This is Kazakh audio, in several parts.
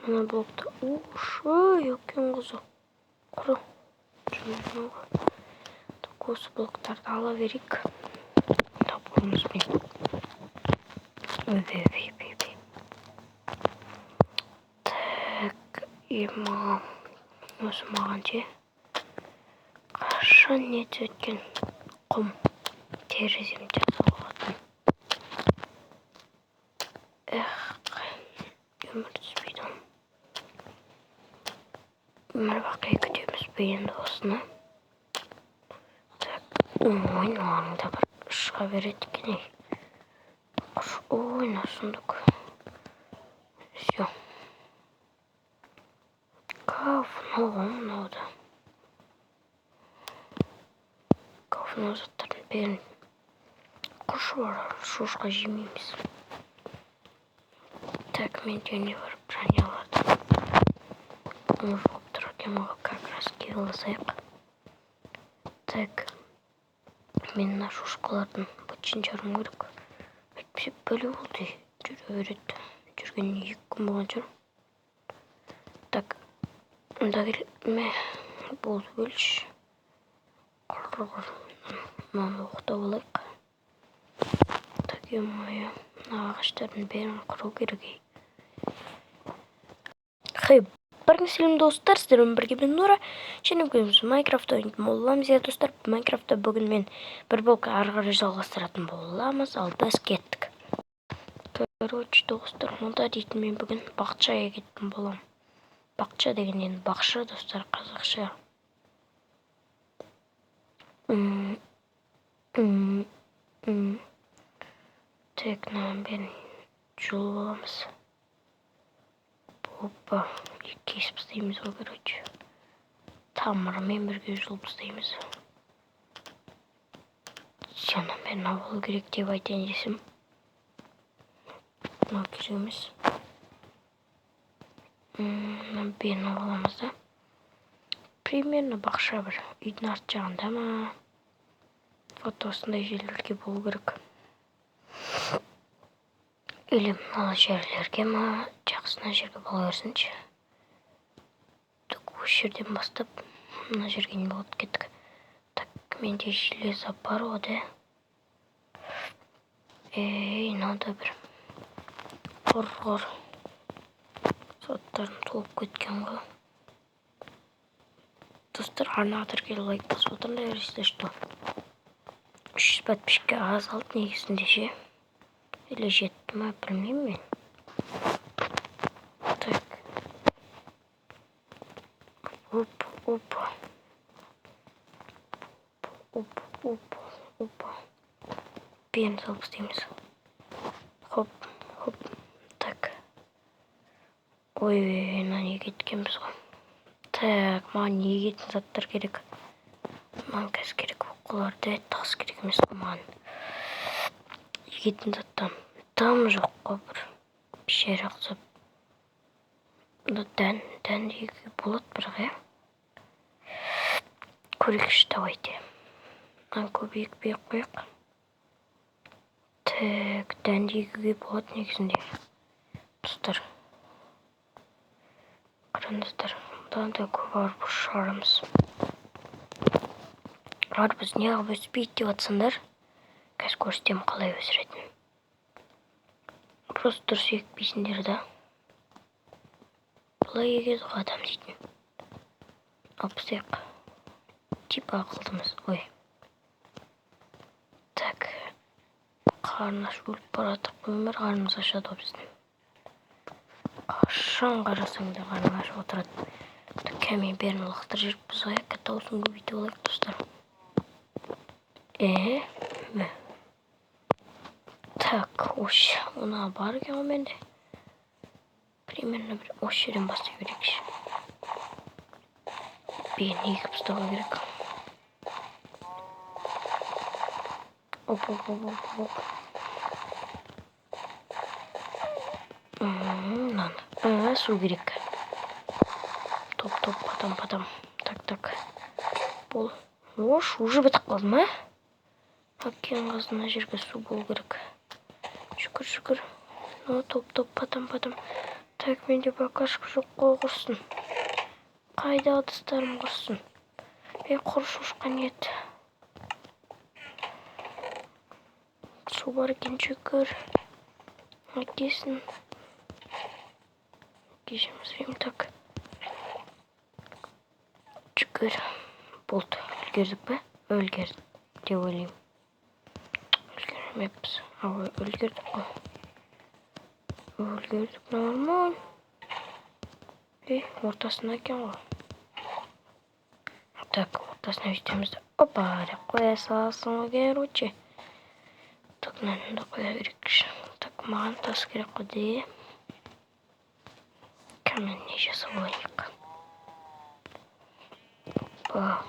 Мына блокта ушой екен қызы. Құры. Так, осы блоктарды ала берейік. Табуымызбен. Так, осы маған же. Қашан нет өткен құм тереземде соғатын. Өмір түспейді. Өмір бақи күтеміз бе енді осыны. Так, ойнаның да бір шыға береді екен. Ойна сундук. Все. Говно да. Говно заттардың бәрін шошқа жемейміз. Так, мен және барып броняларды. Жоқ тұр екен, как раз киылысайық. Так, мен мына шошқалардың бытшын жарым керек. Әйтпесе бөлі болды. Жүре береді. Жүргеніне 2 күн болған жүр. Так, мұнда келме болды бөліш. Мынаны оқтап алайық. Так, емайы. Ағаштардың бәрін құру керек. Барыңыз сәлем достар, сіздермен бірге мен Нора. Және бүгін Майнкрафтта ойнайтын боламыз. Достар, Майнкрафтта бүгін мен бір блокқа ары қарай жалғастыратын боламыз. Ал біз кеттік. Короче, достар, мұнда дейтін мен бүгін бақшаға кеттім болам. Бақша деген енді бақша, достар, қазақша. Так, мынаны бәрін жұлып аламыз. Опа, кесіп істейміз ғой, короче. Тамырымен бірге жұлып істейміз. Соның бәрін алу керек деп айтайын десем. Мынау керек емес. Мынаны бәрін аламыз да. Примерно бақша бір үйдің арт жағында ма? Вот осындай жерлерге болу керек. Или мына жерлерге ма? Жақсына жерге бола берсінші. Так, осы жерден бастап мына жерге не болады кеттік. Так, менде железо бар ғой, да? Надо бір қорғыр заттарын толып кеткен ғой. Достар, арнадырге лайк басып отырыңдар, если что. 300 подписчикке аз қалды негізінде ше. Или жетті ма, білмеймін мен. Так. Опа. Бәрін салып істейміз. Хоп. Так. Ой, мына не кеткенбіз ғой. Так, маған не кетін заттар керек. Маған кәз керек оқыларды, тас керек емес қой маған. Егетін заттан там жоқ қой, бір жер ақсап. Дән деуге болады бірге. Көрейікші, давайте. Мынаны көбейік бейік қойық. Так, дән деуге болады негізінде. Достар. Қараңыздар, бұдан да көп арбыз шығарамыз. Арбыз неғып өспейді деп атсаңдар, қазір көрсетем қалай өсіретін. Просто дұрыс екпейсіңдер да. Бұлай егеді ғой адам дейтін. Алпыстайық. Типа ақылдымыз. Ой. Так. Қарнаш өліп баратық. Өмір қарнымыз ашады біздің. Қашан қарасаң да қарның ашып отырады. Так, кәмен бәрін лақтыр жеріп біз ғаяқ. Кәттауысын көбейте олайық, достар. Так, ош, ona бар екен менде. Примерно бір осы жерден бастай берейікші. Бәрін егіп ұстауға керек. Оп. Мынаны. Су керек. Топ, потом. Так. Бол. Ош, уже бітіп қалды ма? Океан қазына жерге су болу керек. Шүкір. Ну, топ, потом. Так, менде бакашка жоқ қой құрсын. Қайда ыдыстарым құрсын. Құр шошқан еді. Су бар екен, шүкір. Әкесін. Кешеміз рем так. Шүкір. Болды. Үлгердік пе? Үлгердік деп ойлаймын. Үлгермеппіз. Үлгердік қой. Үлгердік, нормаль. Ортасына екен ғой. Так, ортасына өйтемізді. Опа, деп қоя саласың ғой, короче. Так, мынаны да қоя берейікші. Так, маған тас керек қой де. Кәмен не жасап алайық. Опа.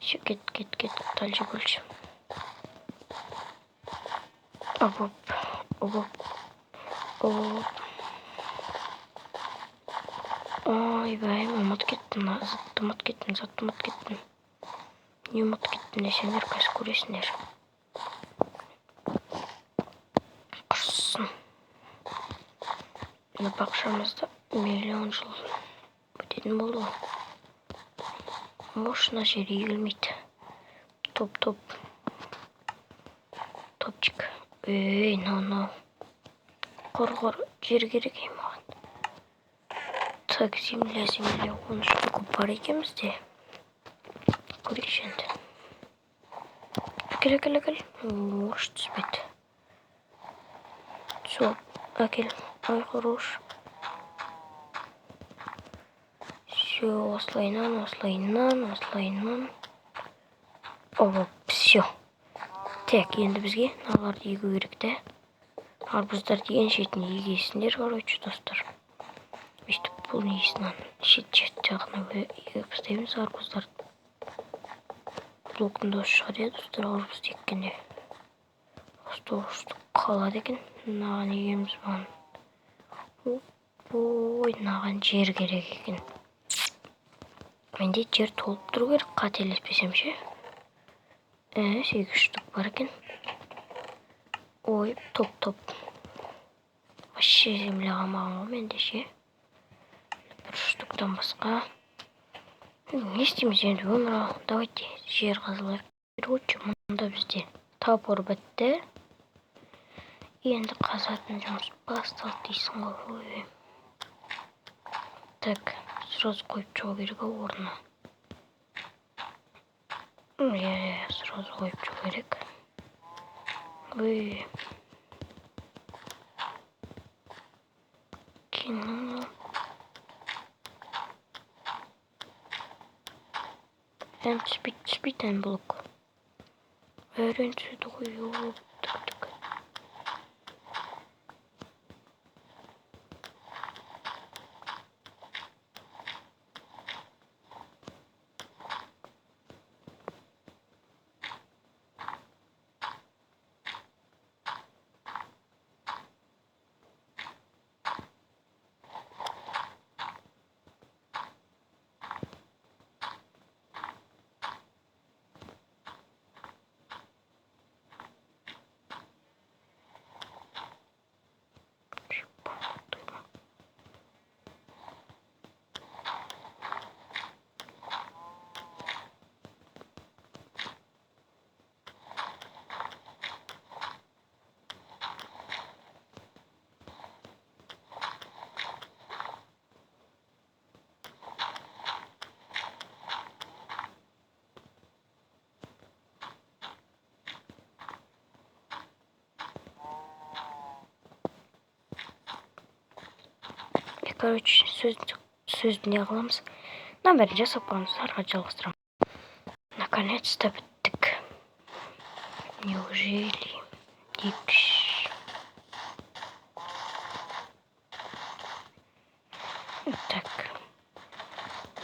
Еще кет. Дальше больше. Оп. Ойбай, ұмыт кеттім. Зат ұмыт кеттім. Не ұмыт кеттім десеңдер, қазір көресіңдер. Құрсын. Мына бақшамызда миллион жыл өтетін болды ғой. Ошына жер егілмейді. Топ. Топчик. No. Қор. Жер керек маған. Так, земля. 10 штук бар екенбізде. Көрейікші енді. Әкел. Ош түспеді. Все, әкел. Ай, хорош. Все, осылайынан. Оп, все. Так, енді бізге наларды егу керек те. Арбуздар деген шетін егесіндер, короче, достар. Өйстіп бұл несінен шет жағына егіп істейміз арбуздар. Блоктың да шығар еді, достар, арбуз теккенде. Осы қалады екен. Наған егеміз бұған. Ой, наған жер керек екен. Менде жер толып тұру керек, қателеспесем ше. 8 штук бар екен. Ой, топ. Вообще земля қалмаған ғой менде ше. 1 штуктан басқа. Не істейміз енді өмір? Давайте жер қазылар. Короче, мұнда бізде топор бітті. Енді қазатын жұмыс басталды дейсің ғой. Так, сразу қойып шығу керек орнына. Сразу қойып шығу керек. Кино. Түспейді блок. Өрен түседі ғой. Так. Короче, сөзді не қыламыз? Бәрін жасап қоймыз, арға жалғастырамыз. Наконец-то біттік. Неужели? Так.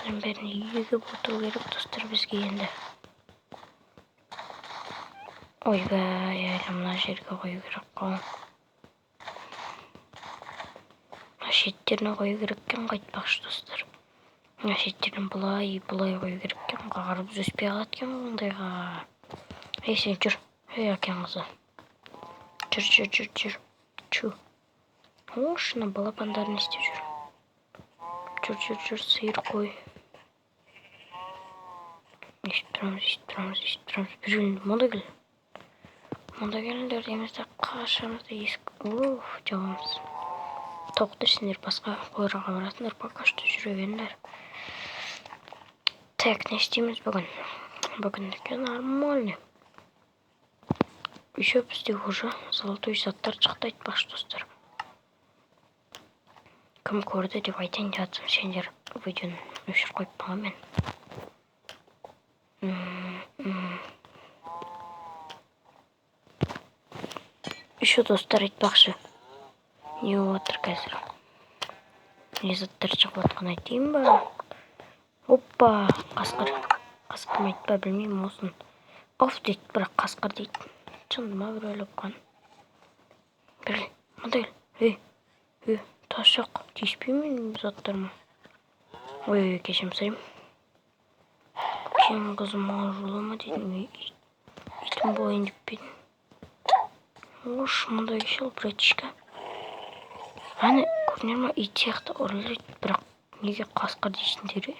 Бәрін егіп отыру керек, достар, бізге енді. Ойбай, әлі мына жерге қою керек қой. Шеттеріне қою керек кен, қайтпақшы, достар. Шеттерін бұлай қою керек кен, қарып өспей қалады кен ондайға. Сен жүр, әкен қызы. Жүр. Чу. Ошына балапандарын істеп жүр. Жүр, сиыр қой. Естіп тұрамыз. Бір күн мұнда келіңдер деймізді қашамызды есік. Жауамыз. Тоқтыр сендер басқа қойраға барасыңдар, пока что жүре беріңдер. Так, не істейміз бүгін? Бүгіндікі нормально. Еще бізде уже золотой заттар шықты айтпақшы достар. Кім көрді деп айтайын деп жатсам, сендер видеоны өшіріп қойып қалам мен. Еще достар айтпақшы. Не болып отыр қазір? Не заттар шығып отқан айтайын ба? Оппа, қасқыр. Қасқыр ма айтпа, білмеймін осын. Оф дейді, бірақ қасқыр дейді. Шынды ма бір өліп қан? Бір, мұндай, тас жоқ. Тиіспей мен заттарыма. Ой, кешем сұрайым. Кем қызыма жолама дейін. Итім болайын деп бедім. Ош, мұндай кешел, братишка. Әне, көрінер ма, ит сияқты ұрылайды, бірақ неге қасқыр дейсіңдер?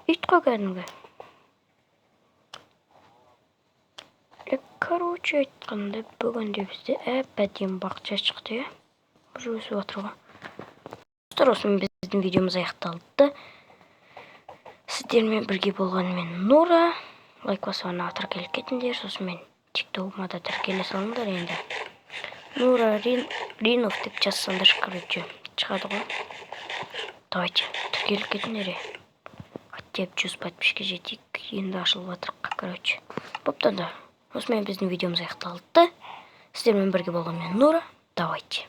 Ит қой кәдімгі. Короче, айтқанда бүгінде бізде әп-әдемі бақша шықты. Бір өсіп отырға. Достар, осымен біздің видеомыз аяқталды. Сіздермен бірге болған мен Нура. Лайк басуына тіркеліп кетіңдер. Сосын мен тиктогыма да тіркеле салыңдар енді. Нура Ринов деп жазсаңдар, короче, шығады ғой. Давайте, тіркеліп кетіңдер. Хотя 100 подписчикке жетейік. Енді ашылып жатырық, короче. Боптан да. Осымен біздің видеомыз аяқталды. Сіздермен бірге болған мен Нура. Давайте.